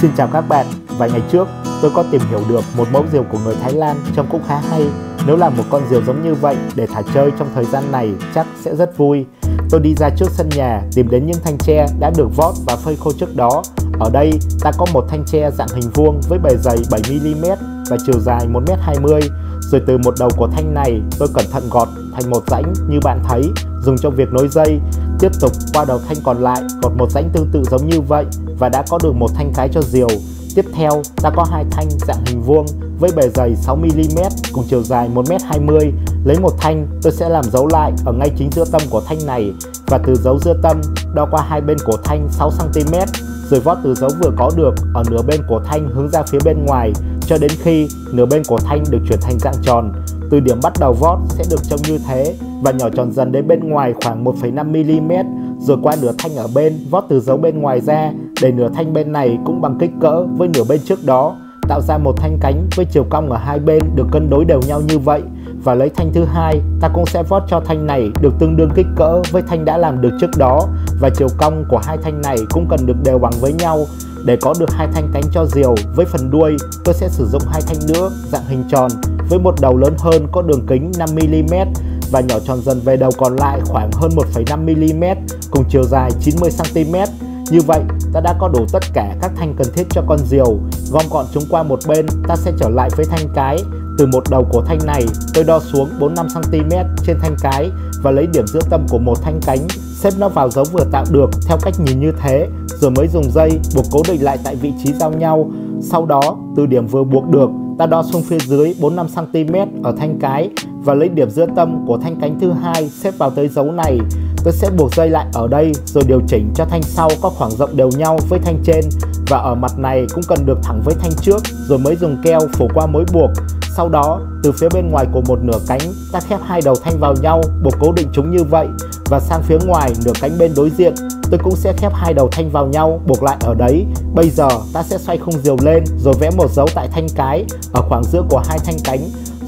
Xin chào các bạn, vài ngày trước tôi có tìm hiểu được một mẫu diều của người Thái Lan trông cũng khá hay. Nếu làm một con diều giống như vậy để thả chơi trong thời gian này chắc sẽ rất vui. Tôi đi ra trước sân nhà tìm đến những thanh tre đã được vót và phơi khô trước đó. Ở đây ta có một thanh tre dạng hình vuông với bề dày 7mm và chiều dài 1m20. Rồi từ một đầu của thanh này tôi cẩn thận gọt thành một rãnh như bạn thấy, dùng cho việc nối dây. Tiếp tục qua đầu thanh còn lại gọt một rãnh tương tự giống như vậy và đã có được một thanh cái cho diều. Tiếp theo ta có hai thanh dạng hình vuông với bề dày 6mm cùng chiều dài 1m20. Lấy một thanh tôi sẽ làm dấu lại ở ngay chính giữa tâm của thanh này, và từ dấu giữa tâm đo qua hai bên của thanh 6cm, rồi vót từ dấu vừa có được ở nửa bên của thanh hướng ra phía bên ngoài cho đến khi nửa bên của thanh được chuyển thành dạng tròn. Từ điểm bắt đầu vót sẽ được trông như thế và nhỏ tròn dần đến bên ngoài khoảng 1,5mm, rồi qua nửa thanh ở bên vót từ dấu bên ngoài ra để nửa thanh bên này cũng bằng kích cỡ với nửa bên trước đó, tạo ra một thanh cánh với chiều cong ở hai bên được cân đối đều nhau như vậy. Và lấy thanh thứ hai, ta cũng sẽ vót cho thanh này được tương đương kích cỡ với thanh đã làm được trước đó, và chiều cong của hai thanh này cũng cần được đều bằng với nhau. Để có được hai thanh cánh cho diều, với phần đuôi tôi sẽ sử dụng hai thanh nữa dạng hình tròn với một đầu lớn hơn có đường kính 5mm và nhỏ tròn dần về đầu còn lại khoảng hơn 1,5mm cùng chiều dài 90cm. Như vậy ta đã có đủ tất cả các thanh cần thiết cho con diều. Gom gọn chúng qua một bên, ta sẽ trở lại với thanh cái. Từ một đầu của thanh này tôi đo xuống 45cm trên thanh cái và lấy điểm giữa tâm của một thanh cánh, xếp nó vào dấu vừa tạo được theo cách nhìn như thế, rồi mới dùng dây buộc cố định lại tại vị trí giao nhau. Sau đó từ điểm vừa buộc được ta đo xuống phía dưới 45cm ở thanh cái và lấy điểm giữa tâm của thanh cánh thứ hai xếp vào tới dấu này. Tôi sẽ buộc dây lại ở đây rồi điều chỉnh cho thanh sau có khoảng rộng đều nhau với thanh trên, và ở mặt này cũng cần được thẳng với thanh trước, rồi mới dùng keo phủ qua mối buộc. Sau đó từ phía bên ngoài của một nửa cánh ta khép hai đầu thanh vào nhau, buộc cố định chúng như vậy, và sang phía ngoài nửa cánh bên đối diện tôi cũng sẽ khép hai đầu thanh vào nhau, buộc lại ở đấy. Bây giờ ta sẽ xoay khung diều lên rồi vẽ một dấu tại thanh cái ở khoảng giữa của hai thanh cánh.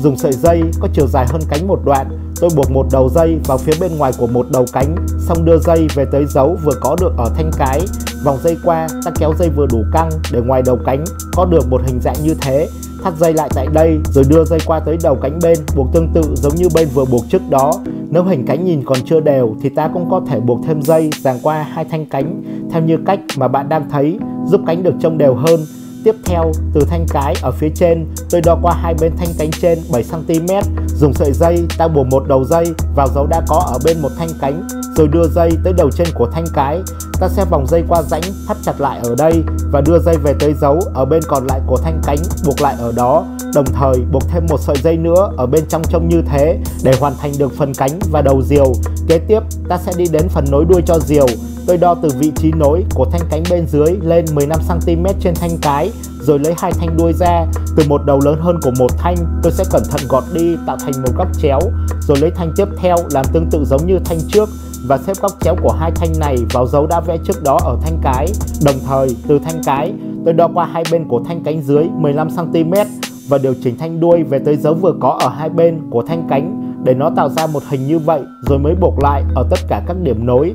Dùng sợi dây có chiều dài hơn cánh một đoạn, tôi buộc một đầu dây vào phía bên ngoài của một đầu cánh, xong đưa dây về tới dấu vừa có được ở thanh cái. Vòng dây qua, ta kéo dây vừa đủ căng để ngoài đầu cánh có được một hình dạng như thế. Thắt dây lại tại đây rồi đưa dây qua tới đầu cánh bên, buộc tương tự giống như bên vừa buộc trước đó. Nếu hình cánh nhìn còn chưa đều thì ta cũng có thể buộc thêm dây dàng qua hai thanh cánh theo như cách mà bạn đang thấy, giúp cánh được trông đều hơn. Tiếp theo, từ thanh cái ở phía trên, tôi đo qua hai bên thanh cánh trên 7cm. Dùng sợi dây, ta buộc một đầu dây vào dấu đã có ở bên một thanh cánh, rồi đưa dây tới đầu trên của thanh cái. Ta sẽ vòng dây qua rãnh, thắt chặt lại ở đây và đưa dây về tới dấu ở bên còn lại của thanh cánh, buộc lại ở đó. Đồng thời buộc thêm một sợi dây nữa ở bên trong trông như thế để hoàn thành được phần cánh và đầu diều. Kế tiếp, ta sẽ đi đến phần nối đuôi cho diều. Tôi đo từ vị trí nối của thanh cánh bên dưới lên 15cm trên thanh cái, rồi lấy hai thanh đuôi ra. Từ một đầu lớn hơn của một thanh, tôi sẽ cẩn thận gọt đi tạo thành một góc chéo, rồi lấy thanh tiếp theo làm tương tự giống như thanh trước và xếp góc chéo của hai thanh này vào dấu đã vẽ trước đó ở thanh cái. Đồng thời từ thanh cái, tôi đo qua hai bên của thanh cánh dưới 15cm và điều chỉnh thanh đuôi về tới dấu vừa có ở hai bên của thanh cánh để nó tạo ra một hình như vậy, rồi mới buộc lại ở tất cả các điểm nối.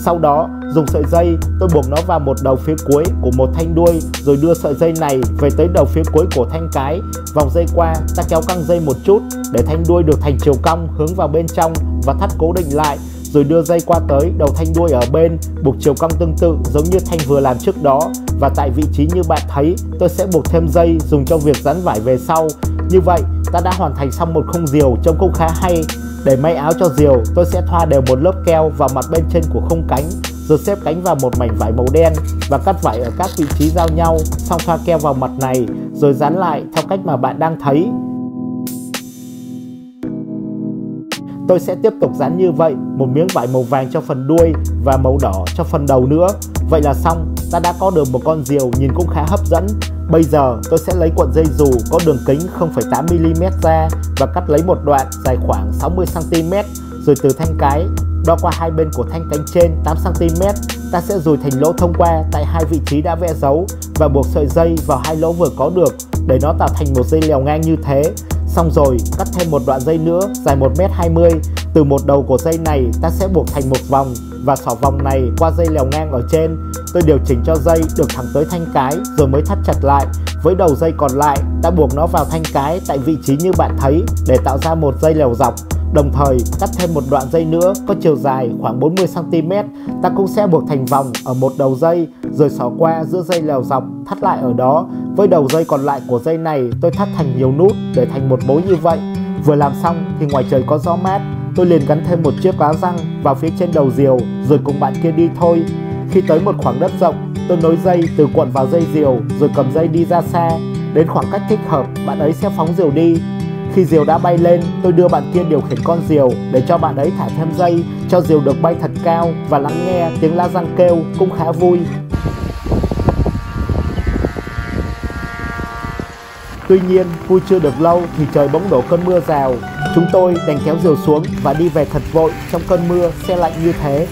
Sau đó dùng sợi dây tôi buộc nó vào một đầu phía cuối của một thanh đuôi, rồi đưa sợi dây này về tới đầu phía cuối của thanh cái. Vòng dây qua, ta kéo căng dây một chút để thanh đuôi được thành chiều cong hướng vào bên trong và thắt cố định lại, rồi đưa dây qua tới đầu thanh đuôi ở bên, buộc chiều cong tương tự giống như thanh vừa làm trước đó. Và tại vị trí như bạn thấy, tôi sẽ buộc thêm dây dùng cho việc dán vải về sau. Như vậy ta đã hoàn thành xong một khung diều trông cũng khá hay. Để may áo cho diều, tôi sẽ thoa đều một lớp keo vào mặt bên trên của khung cánh, rồi xếp cánh vào một mảnh vải màu đen và cắt vải ở các vị trí giao nhau, xong thoa keo vào mặt này rồi dán lại theo cách mà bạn đang thấy. Tôi sẽ tiếp tục dán như vậy một miếng vải màu vàng cho phần đuôi và màu đỏ cho phần đầu nữa. Vậy là xong, ta đã có được một con diều nhìn cũng khá hấp dẫn. Bây giờ tôi sẽ lấy cuộn dây dù có đường kính 0,8mm ra và cắt lấy một đoạn dài khoảng 60cm, rồi từ thanh cái đo qua hai bên của thanh cánh trên 8cm. Ta sẽ dùi thành lỗ thông qua tại hai vị trí đã vẽ dấu và buộc sợi dây vào hai lỗ vừa có được để nó tạo thành một dây lèo ngang như thế. Xong rồi cắt thêm một đoạn dây nữa dài 1m20. Từ một đầu của dây này ta sẽ buộc thành một vòng và xỏ vòng này qua dây lèo ngang ở trên. Tôi điều chỉnh cho dây được thẳng tới thanh cái rồi mới thắt chặt lại. Với đầu dây còn lại, ta buộc nó vào thanh cái tại vị trí như bạn thấy để tạo ra một dây lèo dọc. Đồng thời cắt thêm một đoạn dây nữa có chiều dài khoảng 40 cm. Ta cũng sẽ buộc thành vòng ở một đầu dây rồi xỏ qua giữa dây lèo dọc, thắt lại ở đó. Với đầu dây còn lại của dây này tôi thắt thành nhiều nút để thành một mối như vậy. Vừa làm xong thì ngoài trời có gió mát, tôi liền gắn thêm một chiếc lá răng vào phía trên đầu diều rồi cùng bạn kia đi thôi. Khi tới một khoảng đất rộng, tôi nối dây từ cuộn vào dây diều rồi cầm dây đi ra xa. Đến khoảng cách thích hợp, bạn ấy sẽ phóng diều đi. Khi diều đã bay lên, tôi đưa bạn kia điều khiển con diều để cho bạn ấy thả thêm dây, cho diều được bay thật cao và lắng nghe tiếng lá răng kêu cũng khá vui. Tuy nhiên, vui chưa được lâu thì trời bỗng đổ cơn mưa rào. Chúng tôi đành kéo diều xuống và đi về thật vội trong cơn mưa se lạnh như thế.